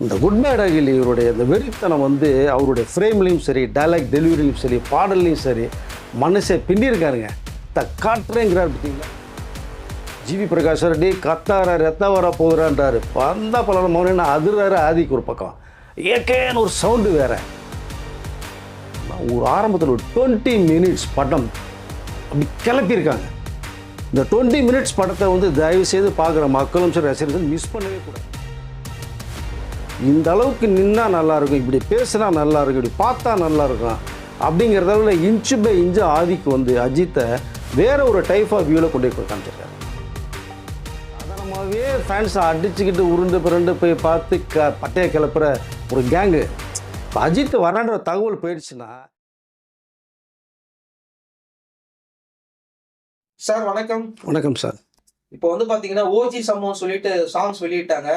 இந்த good bad அகில் இவருடைய இந்த வெறித்தனம் வந்து அவருடைய ஃப்ரேம்லேயும் சரி, டைலாக் டெலிவரிலையும் சரி, பாடல்லையும் சரி, மனசை பின்னிருக்காருங்க. காட்டுறேங்கிறார் பார்த்தீங்களா. ஜிவி பிரகாஷ் ரெட்டி கத்தார ரத்த வர போகிறான்றாரு. வந்தால் பல மௌன அதிர்றாரு. ஆதிக்கு ஒரு பக்கம் ஏகேன்னு ஒரு சவுண்டு வேறு. ஒரு ஆரம்பத்தில் ஒரு 20 மினிட்ஸ் படம் அப்படி கிளப்பியிருக்காங்க. இந்த 20 மினிட்ஸ் படத்தை வந்து தயவு செய்து பார்க்குற மக்களும் சரி, ரசிகர்கள் மிஸ் பண்ணவே கூடாது. இந்த அளவுக்கு நின்னா நல்லாயிருக்கும், இப்படி பேசுனா நல்லாயிருக்கும், இப்படி பார்த்தா நல்லாயிருக்கும் அப்படிங்கிறதால இன்ச்சு பை இன்ச்சு ஆதிக்கு வந்து அஜித்தை வேற ஒரு டைப் ஆஃப் வியூவில் கொண்டு போய் காமிச்சிருக்காரு. சாதாரணமாகவே ஃபேன்ஸை அடிச்சுக்கிட்டு உருண்டு பிறண்டு போய் பார்த்து பட்டையை கிளப்புற ஒரு கேங்கு இப்போ அஜித் வரான்ற தகவல் போயிடுச்சுன்னா. சார் வணக்கம். வணக்கம் சார். இப்போ வந்து பாத்தீங்கன்னா ஓஜி சம்பவம் சொல்லிட்டு சாங்ஸ் வெளியிட்டாங்க.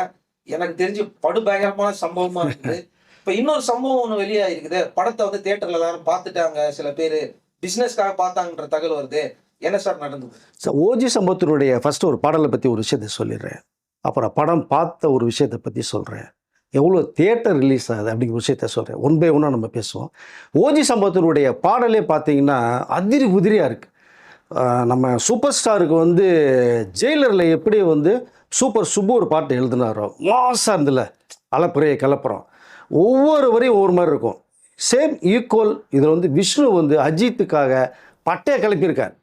எனக்கு தெரிஞ்சு படுபயங்கரமான சம்பவமா இருக்குது. இப்ப இன்னொரு சம்பவம் ஒண்ணு வெளியாயிருக்குது. படத்தை வந்து தியேட்டர்ல எல்லாரும் பார்த்துட்டாங்க, சில பேர் பிசினஸ்க்காக பார்த்தாங்கன்ற தகவல் வருது. என்ன சார் நடந்தது? சார், ஓஜி சம்பவத்தினுடைய ஃபர்ஸ்ட் ஒரு பாடலை பற்றி ஒரு விஷயத்தை சொல்லிடுறேன். அப்புறம் படம் பார்த்த ஒரு விஷயத்தை பற்றி சொல்கிறேன். எவ்வளோ தியேட்டர் ரிலீஸ் ஆகுது அப்படிங்கிற விஷயத்த சொல்கிறேன். ஒன் பை ஒன்னாக நம்ம பேசுவோம். ஓஜி சம்பவத்தினுடைய பாடலே பார்த்தீங்கன்னா அதிரி உதிரியாக இருக்குது. நம்ம சூப்பர் ஸ்டாருக்கு வந்து ஜெயிலரில் எப்படி வந்து சூப்பர் சுப்பு ஒரு பாட்டு எழுதினாரோ, மாசாக இருந்தில்ல, அலப்புறையை கலப்புறோம், ஒவ்வொரு வரையும் ஒவ்வொரு மாதிரி இருக்கும். சேம் ஈக்குவல் இதில் வந்து விஷ்ணு வந்து அஜித்துக்காக பட்டையை கிளப்பியிருக்கார்.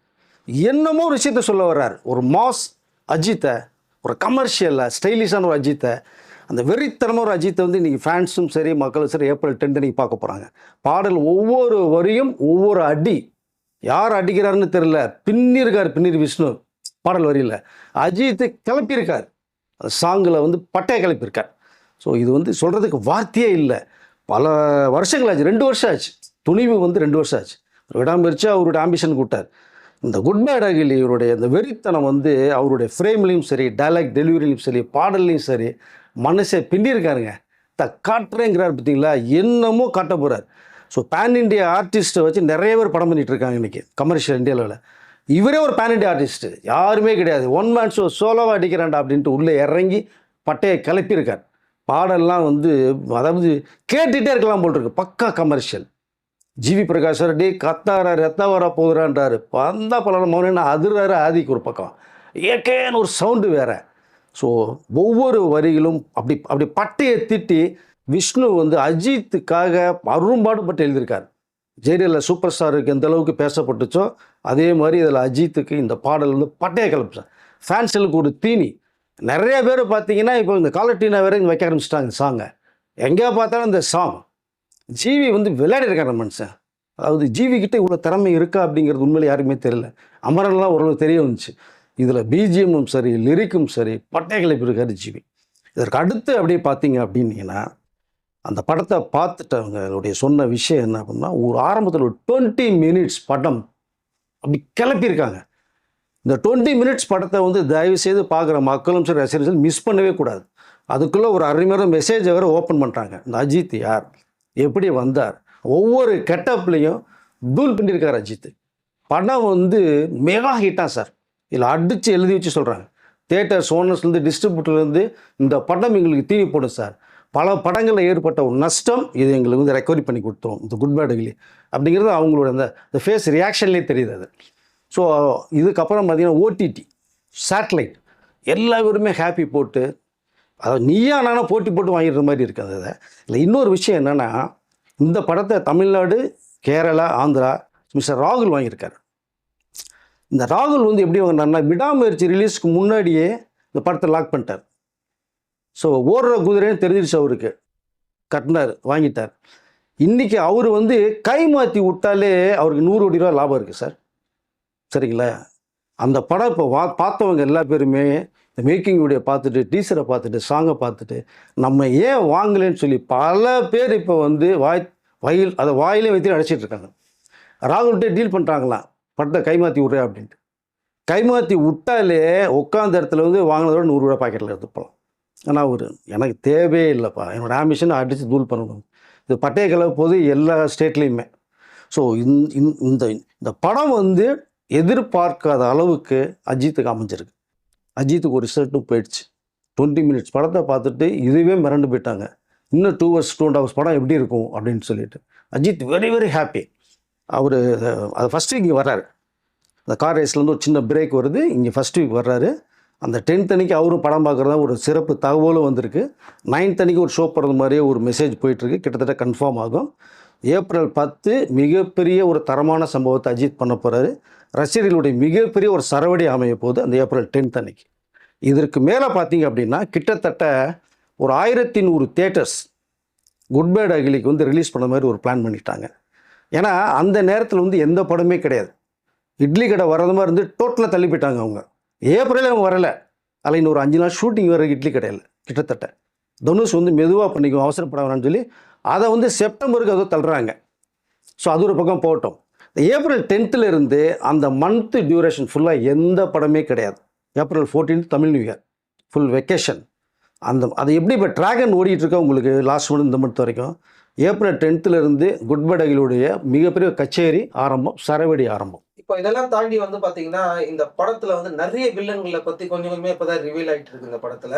என்னமோ ஒரு விஷயத்த சொல்ல வர்றார். ஒரு மாஸ் அஜித்தை, ஒரு கமர்ஷியலில் ஸ்டைலிஷான ஒரு அஜித்தை, அந்த வெறித்தனமாக ஒரு அஜித்தை வந்து இன்றைக்கி ஃபேன்ஸும் சரி, மக்களும் சரி ஏப்ரல் 10 அன்றைக்கி பார்க்க போகிறாங்க. பாடல் ஒவ்வொரு வரியும் ஒவ்வொரு அடி, யார் அடிக்கிறாருன்னு தெரியல, பின்னிருக்கார் விஷ்ணு பாடல் வரியில். அஜித்தை கிளப்பியிருக்கார், அந்த சாங்கில் வந்து பட்டையை கிளப்பியிருக்கார். ஸோ இது வந்து சொல்கிறதுக்கு வார்த்தையே இல்லை. பல வருஷங்கள் ஆச்சு, 2 வருஷம் ஆச்சு. துணிவு வந்து 2 வருஷம் ஆச்சு. விடாமரிச்சு அவருடைய ஆம்பிஷன் கூட்டார். இந்த குட் பேட் அகில் இவருடைய இந்த வெறித்தனம் வந்து அவருடைய ஃப்ரேம்லேயும் சரி, டைலாக் டெலிவரிலையும் சரி, பாடல்லையும் சரி, மனசை பின்னிருக்காருங்க. காட்டுறேங்கிறார் பார்த்தீங்களா, என்னமோ காட்ட போகிறார். ஸோ பேன் இண்டியா ஆர்டிஸ்ட்டை வச்சு நிறைய பேர் படம் பண்ணிகிட்டு இருக்காங்க இன்றைக்கி கமர்ஷியல் இந்தியாவில். இவரே ஒரு பேன் இண்டியா ஆர்டிஸ்ட்டு, யாருமே கிடையாது. ஒன் மேன் ஷோ சோலோவாக அடிக்கிறான்டா அப்படின்ட்டு உள்ளே இறங்கி பட்டையை கிளப்பியிருக்கார். பாடல்லாம் வந்து அதாவது கேட்டுகிட்டே இருக்கலாம் போல் இருக்கு. பக்கா கமர்ஷியல். ஜிவி பிரகாஷ் ரெட்டி கத்தார ரத்த வர போகிறான்றாரு. வந்தால் பல மௌன அதிர்றாரு. ஆதிக்கு ஒரு பக்கம் ஏகேன்னு ஒரு சவுண்டு வேறு. ஸோ ஒவ்வொரு வரிகளும் அப்படி பட்டையை திட்டி விஷ்ணு வந்து அஜித்துக்காக அரும்பாடுபட்டு எழுதியிருக்கார். ஜெயிலில் சூப்பர் ஸ்டாருக்கு எந்த அளவுக்கு பேசப்பட்டுச்சோ அதே மாதிரி இதில் அஜித்துக்கு இந்த பாடல் வந்து பட்டையை கிளப்பிச்சார். ஃபேன்ஸுக்கு ஒரு தீனி. நிறைய பேர் பார்த்தீங்கன்னா இப்போ இந்த காலட்டினா வேறு இங்கே வைக்க ஆரம்பிச்சிட்டாங்க சாங்கை. எங்கேயா பார்த்தாலும் இந்த சாங். ஜிவி வந்து விளையாடிருக்காரு மனுஷன். அதாவது ஜிவி கிட்ட இவ்வளோ திறமை இருக்கா அப்படிங்கிறது உண்மையில யாருக்குமே தெரியல. அமரன்லாம் ஓரளவு தெரிய வந்துச்சு. இதில் பிஜிஎம்மும் சரி, லிரிக்கும் சரி, பட்டை கிளப்பியிருக்காரு ஜிவி. இதற்கு அடுத்து அப்படியே பார்த்தீங்க அப்படின்னீங்கன்னா, அந்த படத்தை பார்த்துட்டவங்களுடைய சொன்ன விஷயம் என்ன அப்படின்னா, ஒரு ஆரம்பத்தில் ஒரு 20 மினிட்ஸ் படம் அப்படி கிளப்பியிருக்காங்க. இந்த 20 மினிட்ஸ் படத்தை வந்து தயவு செய்து பார்க்குற மக்களும் சரி, ரசிகர்கள் மிஸ் பண்ணவே கூடாது. அதுக்குள்ளே ஒரு அருமையான மெசேஜை வேறு ஓப்பன் பண்ணுறாங்க. இந்த அஜித் யார், எப்படி வந்தார், ஒவ்வொரு கெட்டப்லேயும் தூள் பண்ணியிருக்கார் அஜித். படம் வந்து மெகா ஹிட்டாக சார். இதில் அடித்து எழுதி வச்சு சொல்கிறாங்க. தியேட்டர்ஸ் ஓனர்ஸ்லேருந்து டிஸ்ட்ரிபியூட்டர்லேருந்து இந்த படம் எங்களுக்கு தீனி போடும் சார். பல படங்களில் ஏற்பட்ட ஒரு நஷ்டம் இது எங்களுக்கு வந்து ரெக்கவரி பண்ணி கொடுத்தோம் இந்த குட் பேட் அகில் அப்படிங்கிறது அவங்களோட அந்த ஃபேஸ் ரியாக்ஷன்லேயே தெரியுது அது. ஸோ இதுக்கப்புறம் பார்த்திங்கன்னா ஓடிடி, சேட்டலைட் எல்லா பேருமே ஹாப்பி போட்டு, அதாவது நீயா நானும் போட்டி போட்டு வாங்கிடுற மாதிரி இருக்குது. அதை இல்லை இன்னொரு விஷயம் என்னென்னா, இந்த படத்தை தமிழ்நாடு, கேரளா, ஆந்திரா மிஸ்டர் ராகுல் வாங்கியிருக்காரு. இந்த ராகுல் வந்து எப்படி வாங்கினார்னா, விடாமுயற்சி ரிலீஸ்க்கு முன்னாடியே இந்த படத்தை லாக் பண்ணிட்டார். ஸோ ஓடுற குதிரைன்னு தெரிஞ்சிருச்சு அவருக்கு. கட்டினார், வாங்கிட்டார். இன்றைக்கி அவர் வந்து கை மாற்றி விட்டாலே அவருக்கு 100 கோடி ரூபா லாபம் இருக்குது சார். சரிங்களா? அந்த படம் இப்போ பார்த்தவங்க எல்லா பேருமே இந்த மேக்கிங் வீடியோ பார்த்துட்டு, டீசரை பார்த்துட்டு, சாங்கை பார்த்துட்டு, நம்ம ஏன் வாங்கலைன்னு சொல்லி பல பேர் இப்போ வந்து அதை வாயிலே வைத்து அழைச்சிட்டு இருக்காங்க. ராகுல்கிட்டே டீல் பண்ணுறாங்களாம், படத்தை கைமாற்றி விட்றேன் அப்படின்ட்டு. கைமாற்றி விட்டாலே உட்காந்த இடத்துல வந்து வாங்கினதோட 100 ரூபா பாக்கெட்டில் எடுத்துப்போம். ஆனால் எனக்கு தேவையே இல்லைப்பா, என்னோடய ஆம்பிஷனை அடித்து தூள் பண்ணணும். இது பட்டைய கிளப்பு போது எல்லா ஸ்டேட்லேயுமே. ஸோ இந்த படம் வந்து எதிர்பார்க்காத அளவுக்கு அஜித்துக்கு அமைஞ்சிருக்கு. அஜித்துக்கு ஒரு ரிசல்ட்டும் போயிடுச்சு. 20 மினிட்ஸ் படத்தை பார்த்துட்டு இதுவே மிரண்டு போயிட்டாங்க. இன்னும் 2 hours 2.5 hours படம் எப்படி இருக்கும் அப்படின்னு சொல்லிட்டு அஜித் வெரி வெரி ஹாப்பி. அவர் அது ஃபஸ்ட் வீக் இங்கே வர்றாரு. அந்த கார் ரேஸ்லேருந்து ஒரு சின்ன பிரேக் வருது, இங்கே ஃபஸ்ட் வீக் வர்றாரு. அந்த 10th அன்னைக்கு அவரும் படம் பார்க்குறதா ஒரு சிறப்பு தகவலும் வந்திருக்கு. 9th அன்னைக்கு ஒரு ஷோ போடுறது மாதிரியே ஒரு மெசேஜ் போயிட்டுருக்கு, கிட்டத்தட்ட கன்ஃபார்ம் ஆகும். ஏப்ரல் 10 மிகப்பெரிய ஒரு தரமான சம்பவத்தை அஜித் பண்ண போகிறாரு. ரசிகர்களுடைய மிகப்பெரிய ஒரு சரவடி அமைய போகுது அந்த ஏப்ரல் 10th அன்னைக்கு. இதற்கு மேலே பார்த்தீங்க அப்படின்னா கிட்டத்தட்ட ஒரு 1100 தியேட்டர்ஸ் குட் பேட் அகிலிக்கு வந்து ரிலீஸ் பண்ண மாதிரி ஒரு பிளான் பண்ணிட்டாங்க. ஏன்னா அந்த நேரத்தில் வந்து எந்த படமே கிடையாது. இட்லி கடை வர்றது மாதிரி இருந்து டோட்டலாக தள்ளி போயிட்டாங்க அவங்க. ஏப்ரலே அவங்க வரலை. அதில் இன்னும் ஒரு 5 நாள் ஷூட்டிங் வர இட்லி கடையில் கிட்டத்தட்ட தனுஷ் வந்து மெதுவாக பண்ணிக்கும் அவசரப்பட வேணாம்னு சொல்லி அதை வந்து செப்டம்பருக்கு அதை தள்ளுறாங்க. ஸோ அது ஒரு பக்கம் போகட்டும். ஏப்ரல் 10th இருந்து அந்த மந்த்து டியூரேஷன் ஃபுல்லாக எந்த படமே கிடையாது. April 14 Tamil new year full vacation. அது எப்படி இப்போ ட்ராகன் ஓடிட்டுருக்கா உங்களுக்கு லாஸ்ட் மந்த் இந்த மந்த் வரைக்கும். ஏப்ரல் 10th இருந்து குட் பேட் அகிலுடைய மிகப்பெரிய கச்சேரி ஆரம்பம், சரவெடி ஆரம்பம். இப்போ இதெல்லாம் தாண்டி வந்து பாத்தீங்கன்னா இந்த படத்துல வந்து நிறைய வில்லன்களை பத்தி கொஞ்சம் கொஞ்சமே இப்பதான் ரிவீல் ஆயிட்டு இருக்கு. இந்த படத்துல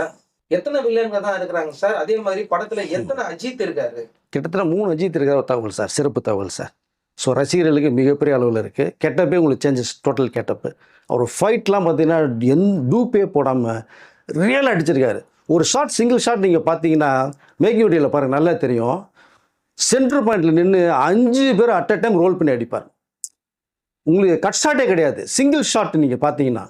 எத்தனை வில்லன்கள் தான் இருக்கிறாங்க சார்? அதே மாதிரி படத்துல எத்தனை அஜித் இருக்காரு? கிட்டத்தட்ட 3 அஜித் இருக்கிற ஒரு தகவல் சார், சிறப்பு தகவல் சார். ஸோ ரசிகர்களுக்கு மிகப்பெரிய அளவில் இருக்குது. கெட்டப்பே உங்களுக்கு சேஞ்சஸ், டோட்டல் கெட்டப்பு. அவர் ஃபைட்லாம் பார்த்தீங்கன்னா டூப்பே போடாமல் ரியலாக அடிச்சிருக்காரு. ஒரு ஷாட், சிங்கிள் ஷாட் நீங்கள் பார்த்தீங்கன்னா மேக்கிங் வீடியோவில் பாருங்கள், நல்லா தெரியும். சென்டர் பாயிண்டில் நின்று 5 பேர் அட் அ டைம் ரோல் பண்ணி அடிப்பார். உங்களுக்கு கட் ஷாட்டே கிடையாது, சிங்கிள் ஷாட். நீங்கள் பார்த்தீங்கன்னா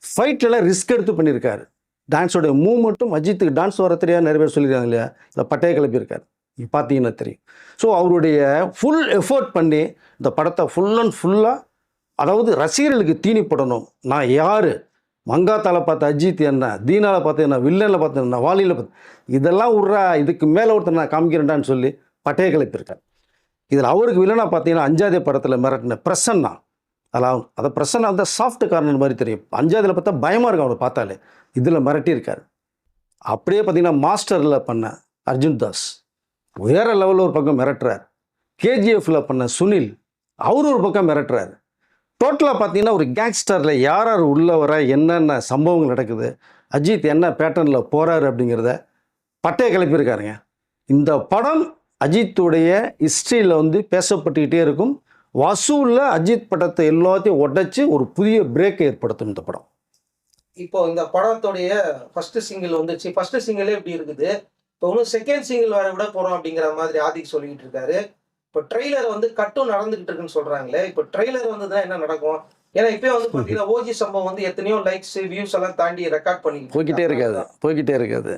ஃபைட்லலாம் ரிஸ்க் எடுத்து பண்ணியிருக்காரு. டான்ஸோடைய மூவ்மெண்ட்டும், அஜித்துக்கு டான்ஸ் வர தெரியாது நிறைய பேர் சொல்லியிருக்காங்க இல்லையா, இல்லை பட்டையை கிளப்பியிருக்காரு. நீங்கள் பார்த்தீங்கன்னா தெரியும். ஸோ அவருடைய ஃபுல் எஃபோர்ட் பண்ணி இந்த படத்தை ஃபுல் அண்ட் ஃபுல்லாக, அதாவது ரசிகர்களுக்கு தீனிப்படணும். நான் யார், மங்காத்தால பார்த்த அஜித் என்ன, தீனாவில் பார்த்து என்ன, வில்லனில் பார்த்து என்ன, வாலியில் பார்த்து இதெல்லாம் விட்றா, இதுக்கு மேலே ஒருத்தர் நான் காமிக்கிறேன்டான்னு சொல்லி பட்டையை கிளப்பியிருக்கார். இதில் அவருக்கு வில்லனாக பார்த்தீங்கன்னா 5வது படத்தில் மிரட்டின பிரசன்னா. அதை பிரசன்னா வந்து சாஃப்ட் கார்னர் மாதிரி தெரியும். 5வதுல பார்த்தா பயமாக இருக்கும் அவரை பார்த்தாலே. இதில் மிரட்டியிருக்கார். அப்படியே பார்த்தீங்கன்னா மாஸ்டரில் பண்ண அர்ஜுன் தாஸ் வேறு லெவலில் ஒரு பக்கம் மிரட்டுறார். கேஜிஎஃப்ல பண்ண சுனில் அவர் ஒரு பக்கம் மிரட்டுறார். டோட்டலாக பார்த்தீங்கன்னா ஒரு கேங்ஸ்டரில் யார் யார் உள்ள வர, என்னென்ன சம்பவங்கள் நடக்குது, அஜித் என்ன பேட்டர்னில் போகிறாரு அப்படிங்கிறத பட்டையை கிளப்பியிருக்காருங்க. இந்த படம் அஜித்துடைய ஹிஸ்ட்ரியில் வந்து பேசப்பட்டுக்கிட்டே இருக்கும். வசூலில் அஜித் படத்தை எல்லாத்தையும் உடைச்சி ஒரு புதிய பிரேக்கை ஏற்படுத்தும் இந்த படம். இப்போ இந்த படத்துடைய ஃபர்ஸ்ட் சிங்கிள் வந்துச்சு. ஃபர்ஸ்ட் சிங்கிளே இப்படி இருக்குது. இப்போ இன்னும் செகண்ட் சிங்கிள் வர விட போறோம் அப்படிங்கிற மாதிரி ஆதிக் சொல்லிட்டு இருக்காரு. இப்போ ட்ரெய்லர் வந்து கட்டும் நடந்துகிட்டு இருக்குன்னு சொல்றாங்களே, இப்போ ட்ரெய்லர் வந்ததுன்னா என்ன நடக்கும்? ஏன்னா இப்போ வந்து பார்த்தீங்கன்னா ஓஜி சம்பவம் வந்து எத்தனையோ லைக்ஸ், வியூஸ் எல்லாம் தாண்டி ரெக்கார்ட் பண்ணி போய்கிட்டே இருக்காது.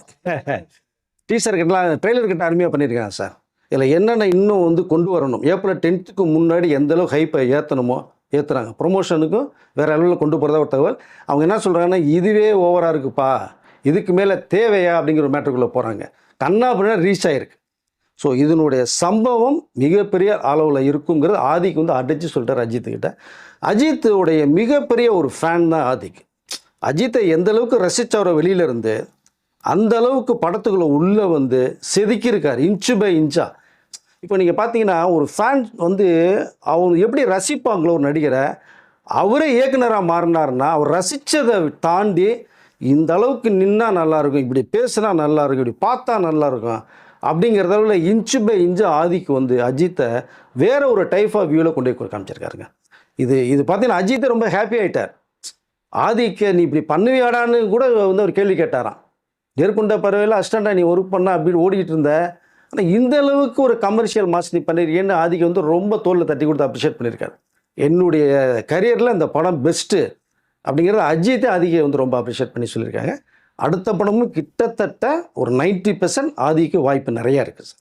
டீசர் கட்டலாம், ட்ரெய்லர் கட்ட அருமையாக பண்ணியிருக்காங்க சார். இதில் என்னென்ன இன்னும் வந்து கொண்டு வரணும், ஏப்ரல் 10th முன்னாடி எந்த அளவுக்கு ஹைப்பை ஏற்றணுமோ ஏற்றுறாங்க. ப்ரொமோஷனுக்கும் வேறு அளவில் கொண்டு போகிறதா ஒரு தகவல். அவங்க என்ன சொல்கிறாங்கன்னா, இதுவே ஓவராக இருக்குப்பா, இதுக்கு மேலே தேவையா அப்படிங்கிற ஒரு மேட்டருக்குள்ளே போகிறாங்க. கண்ணா அப்படின்னா ரீச் ஆகிருக்கு. ஸோ இதனுடைய சம்பவம் மிகப்பெரிய அளவில் இருக்குங்கிறது ஆதிக்கு வந்து அடித்து சொல்லிட்டார் அஜித்துக்கிட்ட. அஜித்துடைய மிகப்பெரிய ஒரு ஃபேன் தான் ஆதிக். அஜித்தை எந்த அளவுக்கு ரசித்தவரை வெளியிலேருந்து அந்த அளவுக்கு படத்துக்குள்ளே உள்ளே வந்து செதுக்கியிருக்கார், இன்ச்சு பை இன்ச்சாக. இப்போ நீங்கள் பார்த்தீங்கன்னா ஒரு ஃபேன் வந்து அவங்க எப்படி ரசிப்பாங்களோ ஒரு நடிகரை, அவரே இயக்குனராக மாறினார்னா அவர் ரசித்ததை தாண்டி இந்த அளவுக்கு நின்னா நல்லாயிருக்கும், இப்படி பேசுனா நல்லாயிருக்கும், இப்படி பார்த்தா நல்லாயிருக்கும் அப்படிங்கிறதால இன்ச்சு பை இன்ச்சு ஆதிக்கு வந்து அஜித்தை வேறு ஒரு டைப் ஆஃப் வியூவில் கொண்டு போய் காமிச்சிருக்காருங்க. இது பார்த்தீங்கன்னா அஜித்தை ரொம்ப ஹாப்பி ஆகிட்டார். ஆதிக்க நீ இப்படி பண்ணுவியாடான்னு கூட வந்து அவர் கேள்வி கேட்டாராம். ஏற்கொண்ட பறவையில் அஸ்டண்டா நீ ஒர்க் பண்ண அப்படின்னு ஓடிக்கிட்டு இருந்த, ஆனால் இந்த அளவுக்கு ஒரு கமர்ஷியல் மாஸ் நீ பண்ணியிருக்கேன்னு ஆதிக்கு வந்து ரொம்ப தோளில் தட்டி கொடுத்து அப்ரிஷியேட் பண்ணியிருக்காரு. என்னுடைய கரியரில் இந்த படம் பெஸ்ட்டு அப்படிங்கிறத அஜித்தை ஆதிக்கை வந்து ரொம்ப அப்ரிஷியேட் பண்ணி சொல்லியிருக்காங்க. அடுத்த படமும் கிட்டத்தட்ட ஒரு 90% ஆதிக்கு வாய்ப்பு நிறையா இருக்குது சார்.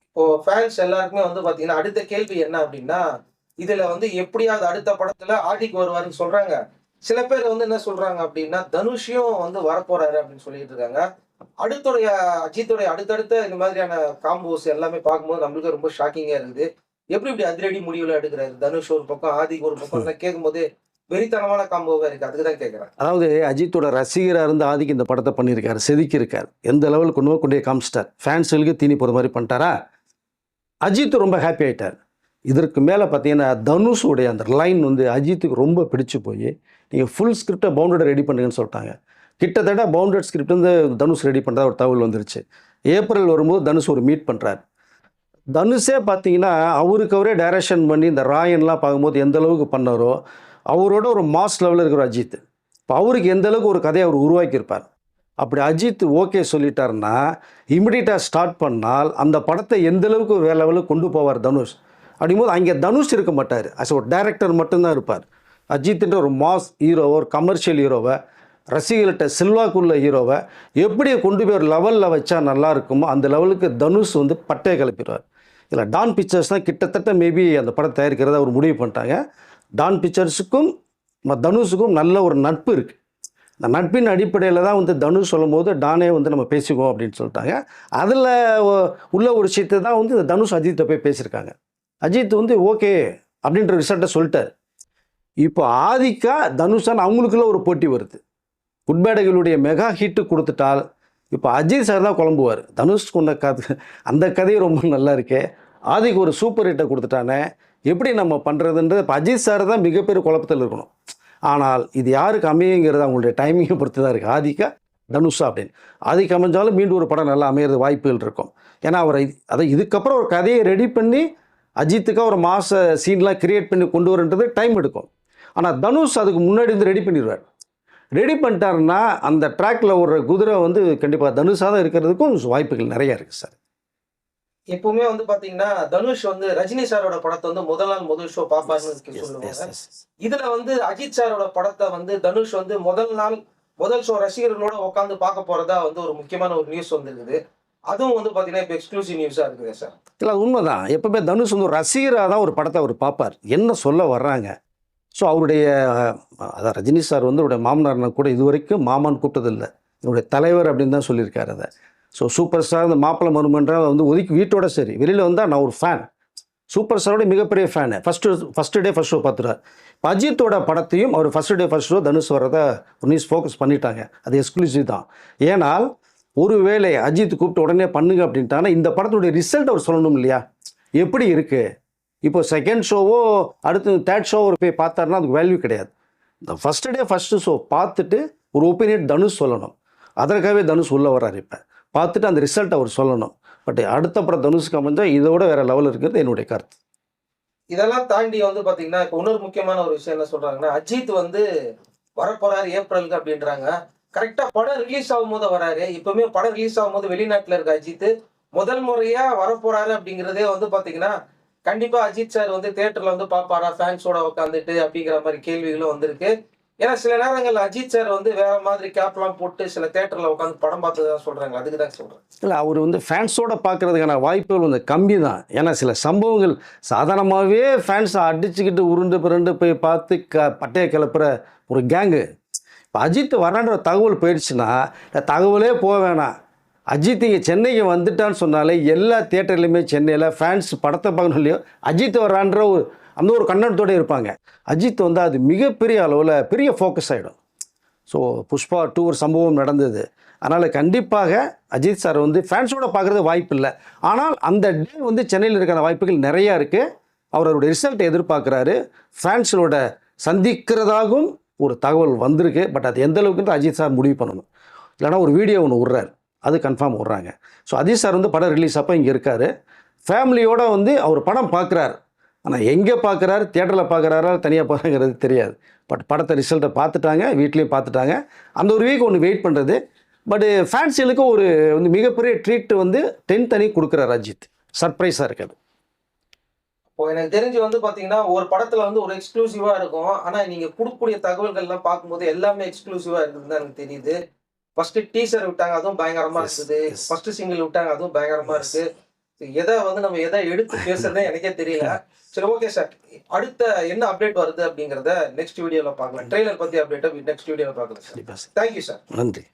இப்போ ஃபேன்ஸ் எல்லாருக்குமே வந்து பார்த்தீங்கன்னா அடுத்த கேள்வி என்ன அப்படின்னா, இதில் வந்து எப்படியாவது அடுத்த படத்தில் ஆதிக்கு வருவாருன்னு சொல்கிறாங்க. சில பேர் வந்து என்ன சொல்கிறாங்க அப்படின்னா, தனுஷியும் வந்து வரப்போறாரு அப்படின்னு சொல்லிட்டு இருக்காங்க. அஜித்துடைய அடுத்தடுத்த இந்த மாதிரியான காம்போஸ் எல்லாமே பார்க்கும்போது நம்மளுக்கு ரொம்ப ஷாக்கிங்காக இருக்குது. இப்படி அதிரடி முடிவில் எடுக்கிறாரு தனுஷ் ஒரு பக்கம், ஆதிக்கு ஒரு பக்கம் கேட்கும்போது வெறித்தனமான காம்போவாக இருக்குது. அதுக்கு தான் கேட்குறேன். அதாவது அஜித்தோட ரசிகராக இருந்து ஆதிக்கு இந்த படத்தை பண்ணியிருக்காரு, செதுக்கியிருக்காரு, எந்த லெவலுக்கு கொண்டு போய் காமிச்சிட்டார், ஃபேன்ஸுகளுக்கு தீனி போகிற மாதிரி பண்ணிட்டாரா. அஜித் ரொம்ப ஹாப்பி ஆகிட்டார். இதற்கு மேலே பார்த்தீங்கன்னா தனுஷோடைய அந்த லைன் வந்து அஜித்துக்கு ரொம்ப பிடிச்சி போய் நீங்கள் ஃபுல் ஸ்கிரிப்டை பவுண்டட் ரெடி பண்ணுங்கன்னு சொல்லிட்டாங்க. கிட்டத்தட்ட பவுண்டட் ஸ்கிரிப்ட் வந்து தனுஷ் ரெடி பண்ணுறதா ஒரு தகவல் வந்துருச்சு. ஏப்ரல் வரும்போது தனுஷ் ஒரு மீட் பண்ணுறாரு. தனுஷே பார்த்தீங்கன்னா அவருக்கு அவரே டைரக்ஷன் பண்ணி இந்த ராயன்லாம் பார்க்கும்போது எந்த அளவுக்கு பண்ணாரோ, அவரோட ஒரு மாஸ் லெவலில் இருக்கிற அஜித். இப்போ அவருக்கு எந்த அளவுக்கு ஒரு கதையை அவர் உருவாக்கியிருப்பார். அப்படி அஜித் ஓகே சொல்லிட்டாருன்னா இமிடியேட்டாக ஸ்டார்ட் பண்ணால் அந்த படத்தை எந்த அளவுக்கு வேறு லெவலுக்கு கொண்டு போவார் தனுஷ். அப்படிங்கும்போது அங்கே தனுஷ் இருக்க மாட்டார், அஸ் ஒரு டைரக்டர் மட்டும்தான் இருப்பார். அஜித்ன்ற ஒரு மாஸ் ஹீரோவை, ஒரு கமர்ஷியல் ஹீரோவை, ரசிகர்கள்ட்ட செல்வாக்குள்ள ஹீரோவை எப்படி கொண்டு போய் ஒரு லெவலில் வச்சா நல்லா இருக்குமோ அந்த லெவலுக்கு தனுஷ் வந்து பட்டையை கிளப்பிடுவார். இதில் டான் பிக்சர்ஸ் தான் கிட்டத்தட்ட மேபி அந்த படம் தயாரிக்கிறத அவர் முடிவு பண்ணிட்டாங்க. டான் பிக்சர்ஸுக்கும் தனுஷுக்கும் நல்ல ஒரு நட்பு இருக்குது. இந்த நட்பின் அடிப்படையில் தான் வந்து தனுஷ் சொல்லும் போது டானே வந்து நம்ம பேசிக்குவோம் அப்படின்னு சொல்லிட்டாங்க. அதில் உள்ள ஒரு விஷயத்தை தான் வந்து இந்த தனுஷ் அஜித்தை போய் பேசியிருக்காங்க. அஜித் வந்து ஓகே அப்படின்ற ரிசல்ட்டை சொல்லிட்டார். இப்போ ஆதிக்கா தனுஷான் அவங்களுக்குள்ள ஒரு போட்டி வருது. குட்பேடைகளுடைய மெகா ஹிட்டு கொடுத்துட்டால் இப்போ அஜித் சார் தான் குழம்புவார். தனுஷ் கொண்ட கதை அந்த கதையை ரொம்ப நல்லா இருக்கே, ஆதிக்கு ஒரு சூப்பர் ஹிட்டை கொடுத்துட்டானே, எப்படி நம்ம பண்ணுறதுன்றது இப்போ அஜித் சார் தான் மிகப்பெரிய குழப்பத்தில் இருக்கணும். ஆனால் இது யாருக்கு அமையுங்கிறது அவங்களுடைய டைமிங்கை பொறுத்து தான் இருக்குது. ஆதிக்கா தனுஷா அப்படின்னு ஆதிக்கு அமைஞ்சாலும் மீண்டும் ஒரு படம் நல்லா அமையிறது வாய்ப்புகள் இருக்கும். ஏன்னா அவர் அதை இதுக்கப்புறம் ஒரு கதையை ரெடி பண்ணி அஜித்துக்காக ஒரு மாச சீன்லாம் கிரியேட் பண்ணி கொண்டு வரன்றது டைம் எடுக்கும். ஆனால் தனுஷ் அதுக்கு முன்னாடி வந்து ரெடி பண்ணிடுவார். ரெடி பண்ணிட்டாருன்னா அந்த ட்ராக்ல ஒரு குதிரை வந்து கண்டிப்பாக தனுஷாக தான் இருக்கிறதுக்கும் வாய்ப்புகள் நிறையா இருக்குது சார். எப்பவுமே வந்து பாத்தீங்கன்னா தனுஷ் வந்து ரஜினி சாரோட படத்தை வந்து முதல் நாள் முதல் ஷோ பாப்பாருன்னு சொல்லுவாங்க. இதுல வந்து அஜித் சாரோட படத்தை வந்து தனுஷ் வந்து முதல் நாள் முதல் ஷோ ரசிகர்களோட உட்காந்து பார்க்க போறதா வந்து ஒரு முக்கியமான ஒரு நியூஸ் வந்துருக்குது. அதுவும் வந்து பாத்தீங்கன்னா இப்போ எக்ஸ்க்ளூசிவ் நியூஸா இருக்குது சார். இல்லை உண்மைதான். எப்பவுமே தனுஷ் வந்து ஒரு ரசிகராக தான் ஒரு படத்தை அவர் பார்ப்பார், என்ன சொல்ல வர்றாங்க. ஸோ அவருடைய அதான் ரஜினி சார் வந்து அவருடைய மாமனார்னா கூட இது வரைக்கும் மாமான்னு கூப்பிட்டதில்லை, என்னுடைய தலைவர் அப்படின்னு தான் சொல்லியிருக்காரு அதை. ஸோ சூப்பர் ஸ்டார் இந்த மாப்பிள்ளை மருமன்ற வந்து ஒதுக்கி வீட்டோட சரி வெளியில் வந்தால் நான் ஒரு ஃபேன், சூப்பர் ஸ்டாரோட மிகப்பெரிய fan. First day first show பார்த்துருவார். அஜித்தோட படத்தையும் அவர் first day first show Dhanush வரதை ஒரு நியூஸ் ஃபோக்கஸ் பண்ணிட்டாங்க. அது எக்ஸ்க்ளூசிவ் தான். ஏனால் ஒரு வேளை அஜித் கூப்பிட்டு உடனே பண்ணுங்க அப்படின்ட்டாங்கன்னா இந்த படத்துடைய ரிசல்ட் அவர் சொல்லணும் இல்லையா, எப்படி இருக்குது. இப்போ செகண்ட் ஷோவோ அடுத்து தேர்ட் ஷோ ஒரு போய் பார்த்தாருன்னா அதுக்கு வேல்யூ கிடையாது. இந்த ஃபஸ்ட்டு டே ஃபஸ்ட்டு ஷோ பார்த்துட்டு ஒரு ஒப்பீனியன் தனுஷ் சொல்லணும். அதற்காகவே தனுஷ் உள்ளே வர்றாரு. இப்போ பார்த்துட்டு அந்த ரிசல்ட் அவர் சொல்லணும். பட் அடுத்த படம் தனுஷுக்கு அமைஞ்சால் இதோட வேறு லெவல் இருக்கிறது என்னுடைய கருத்து. இதெல்லாம் தாண்டி வந்து பாத்தீங்கன்னா இப்போ இன்னொரு முக்கியமான ஒரு விஷயம் என்ன சொல்றாங்கன்னா, அஜித் வந்து வரப்போறாரு ஏப்ரலுக்கு அப்படின்றாங்க. கரெக்டா படம் ரிலீஸ் ஆகும் போது வராரு. இப்பவுமே படம் ரிலீஸ் ஆகும் போது வெளிநாட்டுல இருக்க அஜித் முதல் முறையா வரப்போறாரு அப்படிங்கிறதே வந்து பாத்தீங்கன்னா கண்டிப்பா அஜித் சார் வந்து தியேட்டர்ல வந்து பாப்பாரா ஃபேன்ஸோட உட்காந்துட்டு அப்படிங்கிற மாதிரி கேள்விகளும் வந்திருக்கு. ஏன்னா சில நேரங்கள்ல அஜித் சார் வந்து வேற மாதிரி கேப்லாம் போட்டு சில தியேட்டர்ல உட்காந்து படம் பார்த்ததா சொல்றாங்க. அதுக்கு தான் சொல்றேன். இல்லை அவர் வந்து ஃபேன்ஸோடு பார்க்குறதுக்கான வாய்ப்புகள் வந்து கம்மி தான். ஏன்னா சில சம்பவங்கள் சாதாரணமாகவே ஃபேன்ஸை அடிச்சுக்கிட்டு உருண்டு பிறண்டு போய் பார்த்து பட்டையை கிளப்புற ஒரு கேங்கு. இப்போ அஜித் வரான்ற தகவல் போயிடுச்சுன்னா தகவலே போக வேணாம், அஜித் இங்கே சென்னைக்கு வந்துட்டான்னு சொன்னாலே எல்லா தியேட்டர்லையுமே சென்னையில் ஃபேன்ஸ் படத்தை பார்க்கணும் இல்லையோ அஜித் வரான்ற ஒரு அந்த ஒரு கண்ணோட்டத்தோடு இருப்பாங்க. அஜித் வந்து அது மிகப்பெரிய அளவில் பெரிய ஃபோக்கஸ் ஆகிடும். ஸோ புஷ்பா 2 ஒரு சம்பவம் நடந்தது. அதனால் கண்டிப்பாக அஜித் சார் வந்து ஃபேன்ஸோடு பார்க்குறது வாய்ப்பு இல்லை. ஆனால் அந்த டே வந்து சென்னையில் இருக்கிற வாய்ப்புகள் நிறையா இருக்குது. அவருடைய ரிசல்ட்டை எதிர்பார்க்குறாரு. ஃபேன்ஸோட சந்திக்கிறதாகவும் ஒரு தகவல் வந்திருக்கு. பட் அது எந்த அளவுக்குன்னு அஜித் சார் முடிவு பண்ணணும். இல்லைனா ஒரு வீடியோ ஒன்று விட்றாரு, அது கன்ஃபார்ம் விட்றாங்க. ஸோ அஜித் சார் வந்து படம் ரிலீஸ் அப்போ இங்கே இருக்கார், ஃபேமிலியோடு வந்து அவர் படம் பார்க்குறாரு. ஆனால் எங்கே பார்க்குறாரு, தியேட்டரில் பார்க்குறாரா தனியாக போகிறாங்கிறது தெரியாது. பட் படத்தை ரிசல்ட்டை பார்த்துட்டாங்க, வீட்லேயும் பார்த்துட்டாங்க. அந்த ஒரு வீக் ஒன்று வெயிட் பண்ணுறது. பட் ஃபேன்ஸுகளுக்கு ஒரு வந்து மிகப்பெரிய ட்ரீட் வந்து 10th அன்னைக்கு கொடுக்குறாரு அஜித். சர்ப்ரைஸாக இருக்காது. இப்போ எனக்கு தெரிஞ்சு வந்து பாத்தீங்கன்னா ஒரு படத்துல வந்து ஒரு எக்ஸ்க்ளூசிவா இருக்கும். ஆனா நீங்க கொடுக்கக்கூடிய தகவல்கள்லாம் பார்க்கும்போது எல்லாமே எக்ஸ்க்ளூசிவா இருக்குதுன்னு தான் எனக்கு தெரியுது. ஃபர்ஸ்ட் டீசர் விட்டாங்க, அதுவும் பயங்கரமா இருக்குது. ஃபர்ஸ்ட் சிங்கிள் விட்டாங்க, அதுவும் பயங்கரமா இருக்கு. எதை வந்து நம்ம எதை எடுத்து பேசுறதே எனக்கே தெரியல. சரி, ஓகே சார். அடுத்த என்ன அப்டேட் வருது அப்படிங்கறத நெக்ஸ்ட் வீடியோல பார்க்கலாம். ட்ரெய்லர் பத்தி அப்டேட் நெக்ஸ்ட் வீடியோல பார்க்கலாம் சார். Thank you sir. நன்றி.